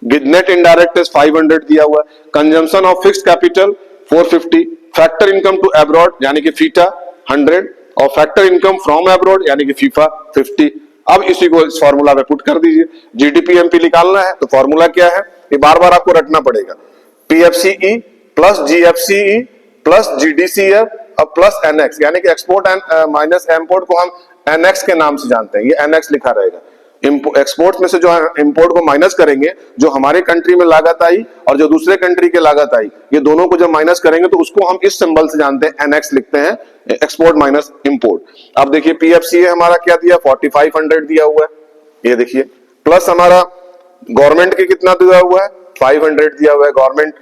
Net indirect tax 500 दिया हुआ है। Consumption of fixed capital 450, factor income to abroad यानी कि फीटा 100 और फैक्टर इनकम फ्रॉम अब्रॉड यानी कि फीफा 50। अब इसी को इस फॉर्मूला में पुट कर दीजिए। जीडीपी एमपी निकालना है तो फॉर्मूला क्या है, ये बार बार आपको रटना पड़ेगा, पीएफसीई प्लस जीएफसीई प्लस जीडीसीएफ और प्लस एनएक्स, यानी कि एक्सपोर्ट एंड माइनस इंपोर्ट को हम एनएक्स के नाम से जानते हैं, ये एनएक्स लिखा रहेगा। एक्सपोर्ट में से जो इंपोर्ट को माइनस करेंगे, जो हमारे कंट्री में लागत आई और जो दूसरे कंट्री के लागत आई, ये दोनों को जब माइनस करेंगे तो उसको हम इस सिंबल से जानते हैं, एनएक्स लिखते हैं, एक्सपोर्ट माइनस इंपोर्ट। अब देखिए पीएफसीए हमारा क्या दिया, 4500 दिया हुआ है, ये देखिए, प्लस हमारा गवर्नमेंट के कितना दिया हुआ है, 500 दिया हुआ है, गवर्नमेंट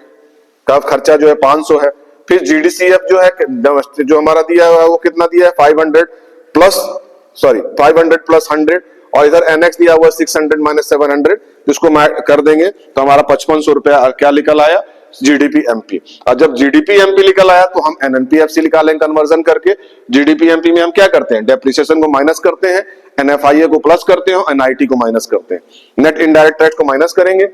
का खर्चा जो है 500 है। फिर जीडीसीएफ जो है जो हमारा दिया हुआ है वो कितना दिया है, 500 प्लस 100 और इधर एनएक्स दिया हुआ 600 माइनस 700, जिसको कर देंगे तो हमारा 5500 रुपया क्या निकल आया, जीडीपी एमपी। और जब जीडीपी एमपी निकल आया तो हम एनएनपीएफसी निकालेंगे कन्वर्जन करके। जीडीपी एमपी में हम क्या करते हैं, डेप्रिसिएशन को माइनस करते हैं, एनएफआईए को प्लस करते हैं, एनआईटी को माइनस करते हैं, नेट इनडायरेक्ट टैक्स को माइनस करेंगे,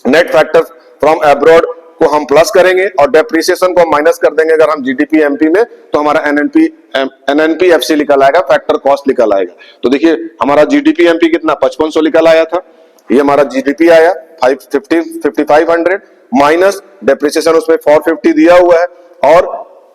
नेट फैक्टर फ्रॉम अब्रॉड को हम प्लस करेंगे और डेप्रिसिएशन को हम माइनस कर देंगे। अगर हम जीडीपी एमपी में तो हमारा एनएनपीएफसी निकल आएगा, फैक्टर कॉस्ट निकल आएगा। तो देखिए हमारा जीडीपी एमपी कितना 5500 निकल आया था, ये हमारा जीडीपी आया 5500 माइनस डेप्रिसिएशन उसमें 450 दिया हुआ है और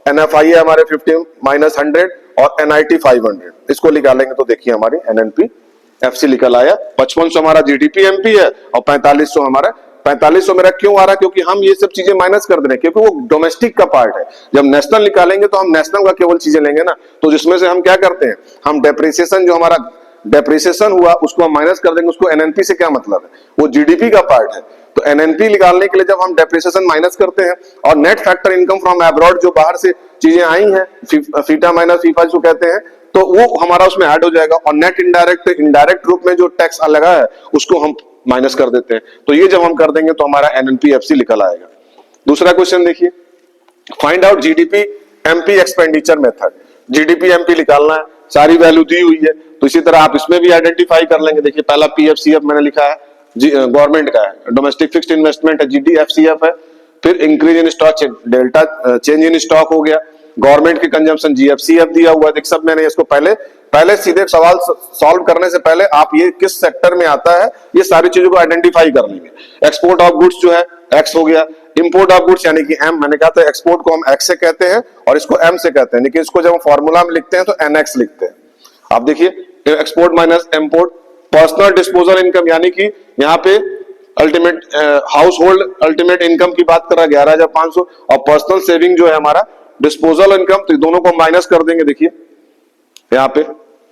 एनएफआईए हमारे 50 माइनस 100 और एनआईटी 500, इसको निकालेंगे तो देखिए हमारी एनएनपीएफसी निकल आया। 5500 हमारा जीडीपी एमपी है और 4500 हमारा, 4500 मेरा क्यों आ रहा है, क्योंकि हम ये सब चीजें माइनस कर दे रहे हैं, क्योंकि वो डोमेस्टिक का पार्ट है। जब नेशनल निकालेंगे तो हम नेशनल का केवल चीजें लेंगे ना, तो जिसमें से हम क्या करते हैं, हम डेप्रिसिएशन, जो हमारा डेप्रिसिएशन हुआ उसको हम माइनस कर देंगे, उसको एनएनपी से क्या मतलब है, वो जीडीपी का पार्ट है। तो एनएनपी निकालने के लिए जब हम डेप्रिसिएशन माइनस करते हैं और net factor income from abroad, जो बाहर से चीजें आई हैं, फीटा माइनस फीफा जो कहते हैं, तो वो हमारा उसमें ऐड हो जाएगा। और नेट इनडायरेक्ट रूप में जो टैक्स लगा है उसको हम माइनस कर देते हैं। तो ये जब हम कर देंगे तो हमारा एनएनपीएफसी निकल आएगा। दूसरा क्वेश्चन देखिए, find out GDP MP expenditure method. GDP MP निकालना है, सारी वैल्यू दी हुई है, तो इसी तरह आप इसमें भी आइडेंटिफाई कर लेंगे। देखिए पहला पीएफसीएफ मैंने लिखा है, गवर्नमेंट का है, डोमेस्टिक फिक्स्ड इन्वेस्टमेंट है, जीडीएफसीएफ है। फिर increase in stock, delta change in stock हो गया, गवर्नमेंट की कंजम्पशन जीएफसीएफ दिया हुआ है। देख सब मैंने इसको पहले सीधे सवाल सॉल्व करने से पहले आप ये किस सेक्टर में आता है ये सारी चीजों को आइडेंटिफाई कर लेंगे। एक्सपोर्ट ऑफ गुड्स जो है एक्स हो गया, इंपोर्ट ऑफ गुड्स यानी कि एम, मैंने कहा था एक्सपोर्ट को हम एक्स से कहते हैं और इसको एम से कहते हैं, लेकिन इसको जब हम फॉर्मूला में लिखते हैं तो एनएक्स लिखते हैं। आप देखिए export minus import, personal disposal income यानी कि यहाँ पे ultimate house hold ultimate income की बात कर रहा है 11,500, और पर्सनल सेविंग जो है हमारा डिस्पोजल इनकम, तो दोनों को माइनस कर देंगे। देखिए यहाँ पे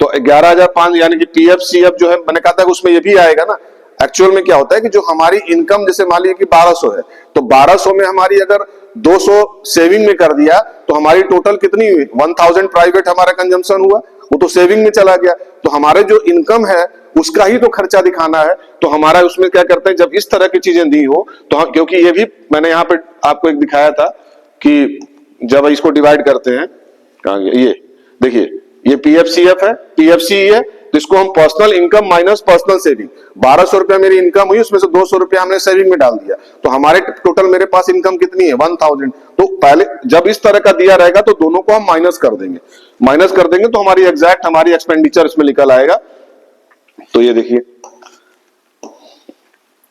तो 11,500 यानी कि पीएफसीएफ जो है, मैंने कहा था उसमें ये भी आएगा ना। एक्चुअल में क्या होता है कि जो हमारी इनकम जैसे मान लीजिए कि 1200 है, तो 1200 में हमारी अगर 200 सेविंग में कर दिया तो हमारी टोटल कितनी हुई, 1000 प्राइवेट हमारा कंजम्पशन हुआ, वो तो सेविंग में चला गया। तो हमारे जो इनकम है उसका ही तो खर्चा दिखाना है। तो हमारा उसमें क्या करते हैं, जब इस तरह की चीजें दी हो तो हम, क्योंकि ये भी मैंने यहाँ पे आपको एक दिखाया था कि जब इसको डिवाइड करते हैं, कहाँ गया ये, देखिए ये पीएफसीएफ है, पीएफसीई है, तो इसको हम personal income minus personal saving, 1200 रुपया मेरी इनकम हुई, उसमें से 200 रुपया हमने सेविंग में डाल दिया, तो हमारे टोटल मेरे पास इनकम कितनी है 1000। तो पहले जब इस तरह का दिया रहेगा तो दोनों को हम माइनस कर देंगे तो हमारी एग्जैक्ट हमारी एक्सपेंडिचर इसमें निकल आएगा। तो ये देखिए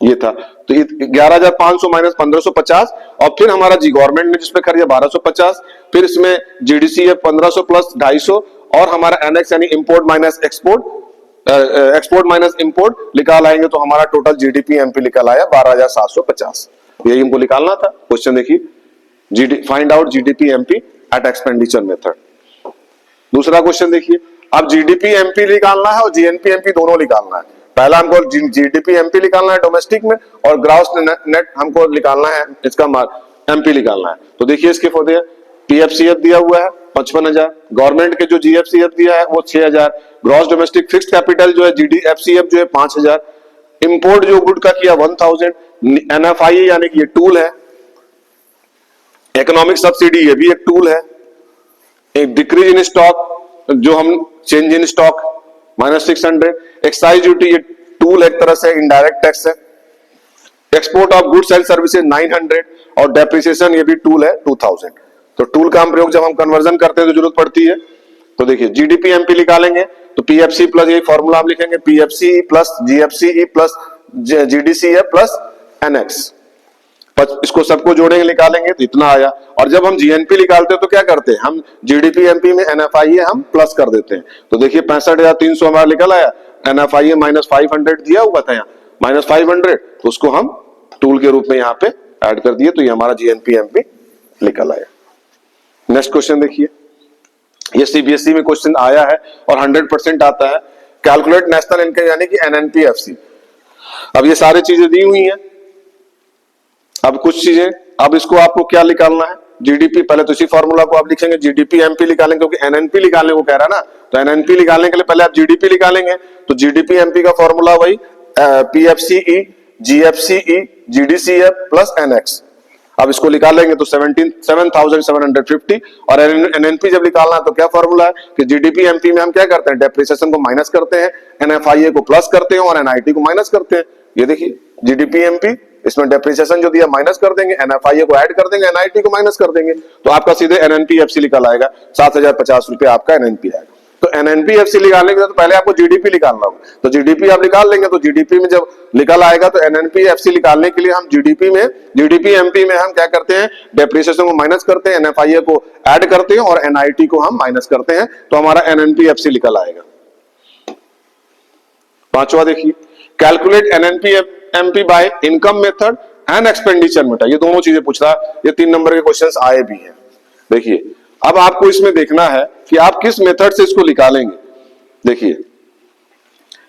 ये था, तो 11,500 माइनस 1550, और फिर हमारा जी गवर्नमेंट ने जिसपे खर्चा 1250, फिर इसमें जीडीसीएफ 1500 प्लस 250, और हमारा एनएक्स यानी import minus export, export minus import निकाल आएंगे तो हमारा टोटल जीडीपी एमपी निकल आया 12,750। यही हमको निकालना था। क्वेश्चन देखिए, find out GDP MP at expenditure method. दूसरा क्वेश्चन देखिए, अब जीडीपी एमपी निकालना है और जीएनपी एमपी दोनों निकालना है। पहला हमको जीडीपी एमपी निकालना है डोमेस्टिक में, और ग्रॉस नेट हमको निकालना है, इसका एमपी निकालना है। तो देखिए इसके फायदे, पीएफसीएफ दिया हुआ है 55,000, गवर्नमेंट के जो जीएफसीएफ दिया है वो 6,000, ग्रॉस डोमेस्टिक फिक्स्ड कैपिटल जो है जीडीएफसीएफ जो है 5,000, इंपोर्ट जो गुड का किया 1,000, एनएफआई यानी कि ये टूल है, इकोनॉमिक सब्सिडी ये भी एक टूल है, एक डिक्रीज इन स्टॉक जो हम change in stock -600, excise duty ये टूल एक तरह से इनडायरेक्ट टैक्स है, export of goods and services 900, और डेप्रिसिएशन ये भी टूल है 2000। तो टूल का प्रयोग जब हम कन्वर्जन करते हैं तो जरूरत पड़ती है। तो देखिए जीडीपी एमपी निकालेंगे तो पीएफसी प्लस यही फॉर्मूला हम लिखेंगे, PFC plus GFC plus GDCF plus NX, इसको सबको जोड़ेंगे निकालेंगे तो इतना आया। और जब हम जीएनपी निकालते हैं तो क्या करते हैं, हम जीडीपी एमपी में एनएफआई हम प्लस कर देते हैं। तो देखिए 65,300 हमारा निकल आया, एनएफआई -500 दिया हुआ था यहाँ -500, तो उसको हम टूल के रूप में यहाँ पे ऐड कर दिए, तो ये हमारा जीएनपी एमपी निकल आया। नेक्स्ट क्वेश्चन देखिए, ये सीबीएसई में क्वेश्चन आया है और 100% आता है, कैलकुलेट नेशनल इनकम यानी कि एनएनपीएफसी। अब ये सारी चीजें दी हुई हैं, अब कुछ चीजें, अब इसको आपको क्या निकालना है, जीडीपी, पहले तो इसी फॉर्मूला को आप लिखेंगे, जीडीपी एमपी निकालेंगे क्योंकि एनएनपी निकालने को कह रहा है ना, तो एनएनपी निकालने के लिए पहले आप जीडीपी निकालेंगे। तो जीडीपी एमपी का फॉर्मूला वही पीएफसीई जीएफसीई जीडीसीएफ प्लस एनएक्स। अब इसको निकालेंगे तो 7,750, और एनएनपी जब निकालना है तो क्या फॉर्मूला है कि जीडीपी एमपी में हम क्या करते हैं, डेप्रिसिएशन को माइनस करते हैं, एनएफआईए को प्लस करते हैं और एनआईटी को माइनस करते हैं। ये देखिए जीडीपी एमपी, इसमें डेप्रिसिएशन जो दिया माइनस कर देंगे, एनएफआईए को ऐड कर देंगे, एनआईटी को माइनस कर देंगे, तो आपका सीधे एनएनपीएफसी निकल आएगा, 7,050 रुपए आपका एनएनपी आएगा। तो एनएनपीएफसी निकालने के लिए तो पहले आपको जीडीपी निकालना होगा, तो जीडीपी आप निकाल लेंगे, तो जीडीपी में जब निकल आएगा तो एनएनपीएफसी निकालने के लिए हम जीडीपी एमपी में हम क्या करते हैं, डेप्रिसिएशन को माइनस करते हैं, एनएफआईए को ऐड करते हैं और एनआईटी को हम माइनस करते हैं, तो हमारा एनएनपीएफसी निकल आएगा। पांचवा देखिए, calculate NNPMP by income method and expenditure method, ये दोनों चीजें पूछ रहा है, ये 3 नंबर के क्वेश्चंस आए भी हैं। देखिए अब आपको इसमें देखना है कि आप किस मेथड से इसको निकालेंगे। देखिए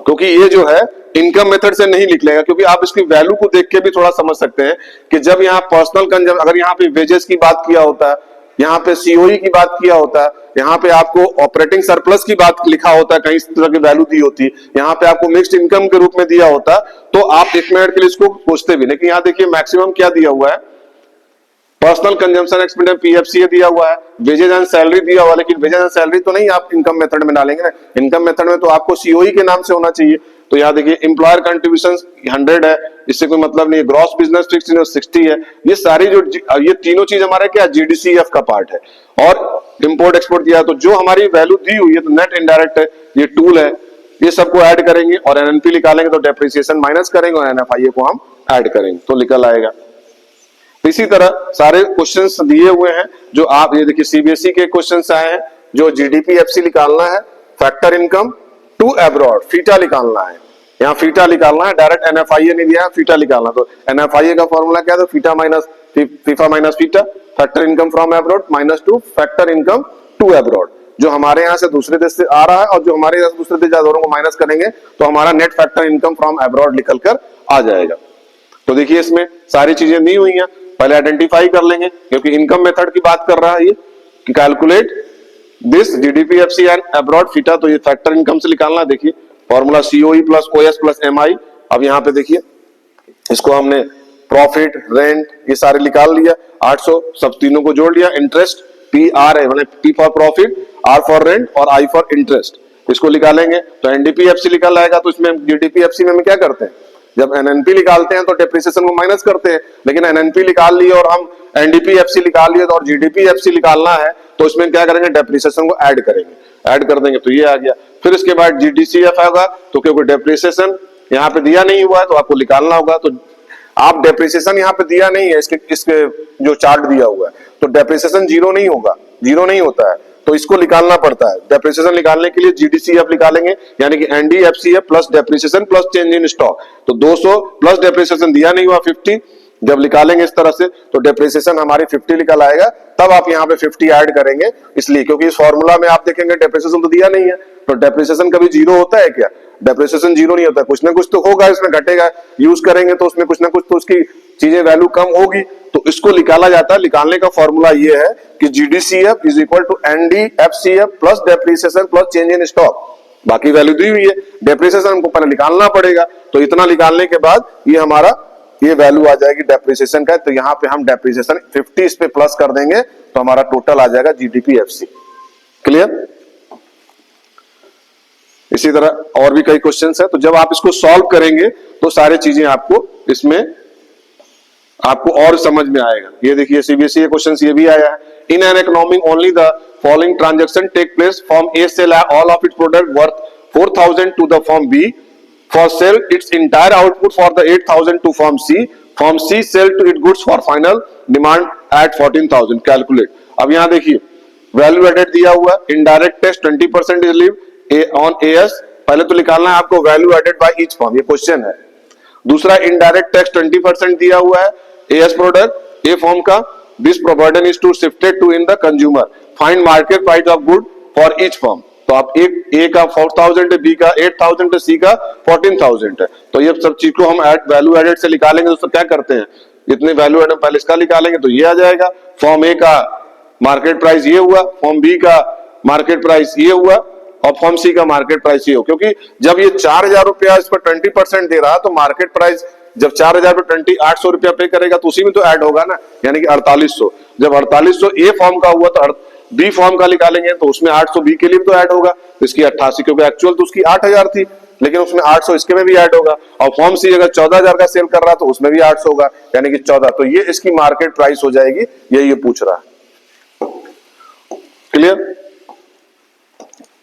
क्योंकि ये जो है इनकम मेथड से नहीं निकलेगा, क्योंकि आप इसकी वैल्यू को देख के भी थोड़ा समझ सकते हैं कि जब यहाँ पर्सनल कंजम्पशन, अगर यहाँ पे वेजेस की बात किया होता है, यहाँ पे सीओई की बात किया होता है, यहाँ पे आपको ऑपरेटिंग सरप्लस की बात लिखा होता है, कहीं इस तरह की वैल्यू दी होती है, यहाँ पे आपको मिक्स्ड इनकम के रूप में दिया होता है, तो आप 1 मिनट के लिए इसको पूछते भी। लेकिन यहाँ देखिए मैक्सिमम क्या दिया हुआ है, पर्सनल कंजम्पशन एक्सपेंडिचर पीएफसीए दिया हुआ है, वेजेज एंड सैलरी दिया हुआ है, लेकिन वेजेज एंड सैलरी तो नहीं आप इनकम मेथड में डालेंगे ना, इनकम मेथड में तो आपको सीओई के नाम से होना चाहिए। तो यहाँ देखिए एम्प्लॉयर कंट्रीब्यूशन 100 है, इससे कोई मतलब नहीं है, ग्रॉस बिजनेस फिक्स्ड 60 है, ये सारी जो ये तीनों चीज हमारे क्या जीडीसीएफ का पार्ट है, और इंपोर्ट एक्सपोर्ट दिया, तो जो हमारी वैल्यू दी हुई है तो नेट इनडायरेक्ट है, ये टूल है, ये सबको ऐड करेंगे और एनएनपी निकालेंगे तो डेप्रिसिएशन माइनस करेंगे और एनएफआईए को हम ऐड करेंगे तो निकल आएगा। इसी तरह सारे क्वेश्चंस दिए हुए हैं जो आप ये देखिए सीबीएसई के क्वेश्चंस आए हैं, जो जीडीपीएफसी निकालना है, factor income to abroad FITA निकालना है, यहाँ फीटा निकालना है, डायरेक्ट एनएफआईए नहीं दिया, फीटा निकालना। तो एनएफआईए का फॉर्मूला क्या था, FITA minus FIFA minus FITA, factor income from abroad minus to factor income to abroad, जो हमारे यहाँ से दूसरे देश से आ रहा है और जो हमारे यहाँ से दूसरे देश दोनों को माइनस करेंगे तो हमारा net factor income from abroad निकल कर आ जाएगा। तो देखिए इसमें सारी चीजें दी हुई हैं, पहले आइडेंटिफाई कर लेंगे क्योंकि इनकम मेथड की बात कर रहा है ये, कि calculate this GDPFC and abroad फीटा, तो ये फैक्टर इनकम से निकालना। देखिए formula COE plus OS plus MI. अब यहाँ पे देखिए इसको हमने प्रॉफिट रेंट ये सारे निकाल लिया, 800 सब तीनों को जोड़ लिया, इंटरेस्ट पी आर है, मतलब P for profit, R for rent और आई फॉर इंटरेस्ट, इसको निकालेंगे तो एनडीपीएफसी निकल आएगा। तो इसमें जीडीपीएफसी में हम क्या करते हैं, जब एनएनपी निकालते हैं तो डेप्रिसिएशन को माइनस करते हैं, लेकिन एनएनपी निकाल लिए और हम एनडीपीएफसी निकाल लिए और जीडीपीएफसी निकालना है तो इसमें क्या करेंगे, डेप्रिसिएशन को ऐड करेंगे, ऐड कर देंगे तो ये आ गया। फिर इसके बाद जीडीसीएफ आएगा, तो क्योंकि डेप्रिसिएशन यहाँ पे दिया नहीं हुआ है तो आपको निकालना होगा, तो आप डेप्रिसिएशन यहाँ पे दिया नहीं है, इसके जो चार्ट दिया हुआ है तो डेप्रिसिएशन जीरो नहीं होगा, जीरो नहीं होता है, तो इसको निकालना पड़ता है। डेप्रिसिएशन निकालने के लिए जीडीसीएफ निकालेंगे, यानी कि NDFCF plus depreciation plus change in stock, तो 200 प्लस डेप्रिसिएशन दिया नहीं हुआ 50, जब निकालेंगे इस तरह से तो डेप्रिसिएशन हमारी 50 निकल आएगा, तब आप यहाँ पे 50 ऐड करेंगे, इसलिए क्योंकि इस फॉर्मूला में आप देखेंगे डेप्रिसिएशन तो दिया नहीं है, तो डेप्रिसिएशन कभी जीरो होता है क्या? डेप्रिसिएशन जीरो नहीं होता, कुछ ना कुछ तो होगा, इसमें घटेगा, यूज करेंगे तो उसमें कुछ ना कुछ तो उसकी चीजें वैल्यू कम होगी, तो इसको निकाला जाता है। निकालने का फॉर्मूला ये है कि GDCF is equal to NDFCF plus depreciation plus change in stock. बाकी वैल्यू दी हुई है, डेप्रिसिएशन हमको पहले निकालना पड़ेगा, तो इतना निकालने के बाद ये हमारा ये वैल्यू आ जाएगी डेप्रिसिएशन का, तो यहाँ पे हम डेप्रिसिएशन 50 इस पे प्लस कर देंगे तो हमारा टोटल आ जाएगा GDPFC। क्लियर? इसी तरह और भी कई क्वेश्चंस है, तो जब आप इसको सॉल्व करेंगे तो सारी चीजें आपको इसमें आपको और समझ में आएगा। ये देखिए CBSE क्वेश्चन ये भी आया है, in an economy only the following transaction take place, firm A sell all of its product worth 4000 to the firm B, for sell its entire output for the 8000 to firm C sell to it goods for final demand at 14000, calculate. अब यहां देखिए value added दिया हुआ, indirect tax 20% is leave on AS, पहले तो निकालना है आपको value added by each form, ये क्वेश्चन है। दूसरा इनडायरेक्ट टैक्स 20% दिया हुआ है एएस प्रोडक्ट ए फॉर्म का, this burden is to shifted to in the consumer, find market price of good for each firm. तो आप ए का 4000 है, बी का 8000 है, सी का 14000 है, तो ये सब चीज को हम वैल्यू एडेड से निकालेंगे। दोस्तों क्या करते हैं, इतने वैल्यू एडेड पहले इसका निकालेंगे तो ये आ जाएगा, फॉर्म ए का मार्केट प्राइस ये हुआ, फॉर्म बी का मार्केट प्राइस ये हुआ और फॉर्म सी का मार्केट प्राइस ये हो, क्योंकि जब ये 4000 रुपया इस पर 20% दे रहा तो मार्केट प्राइस जब 4000 पे 800 रुपया पे करेगा तो उसी में तो ऐड होगा ना, यानी कि 4800। जब 4800 ए फॉर्म का हुआ तो बी फॉर्म का निकालेंगे तो उसमें 800 बी के लिए भी तो ऐड होगा, तो इसकी 88, क्योंकि एक्चुअल तो उसकी 8000 थी, लेकिन उसमें 800 इसके में भी ऐड होगा, और फॉर्म सी अगर 14000 का सेल कर रहा तो उसमें भी 800 होगा, यानी कि 14, तो ये इसकी मार्केट प्राइस हो जाएगी, ये पूछ रहा है। क्लियर?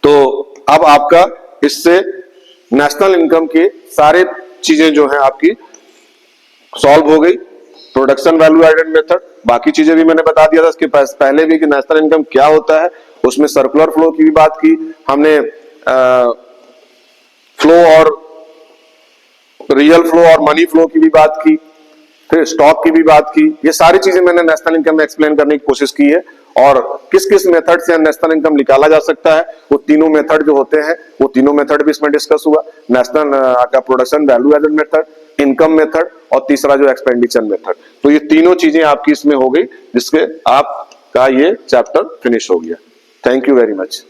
तो अब आपका इससे नेशनल इनकम के सारे चीजें जो है आपकी सॉल्व हो गई। प्रोडक्शन वैल्यू एडेड मेथड, बाकी चीजें भी मैंने बता दिया था इसके पहले भी कि नेशनल इनकम क्या होता है, उसमें सर्कुलर फ्लो की भी बात की हमने, फ्लो और रियल फ्लो और मनी फ्लो की भी बात की, फिर स्टॉक की भी बात की। ये सारी चीजें मैंने नेशनल इनकम में एक्सप्लेन करने की कोशिश की है, और किस किस मेथड से नेशनल इनकम निकाला जा सकता है, वो तीनों मेथड जो होते हैं वो तीनों मेथड भी इसमें डिस्कस हुआ। नेशनल का production value added method, income method और तीसरा जो एक्सपेंडिचर मेथड, तो ये तीनों चीजें आपकी इसमें हो गई, जिसके आपका ये चैप्टर फिनिश हो गया। Thank you very much.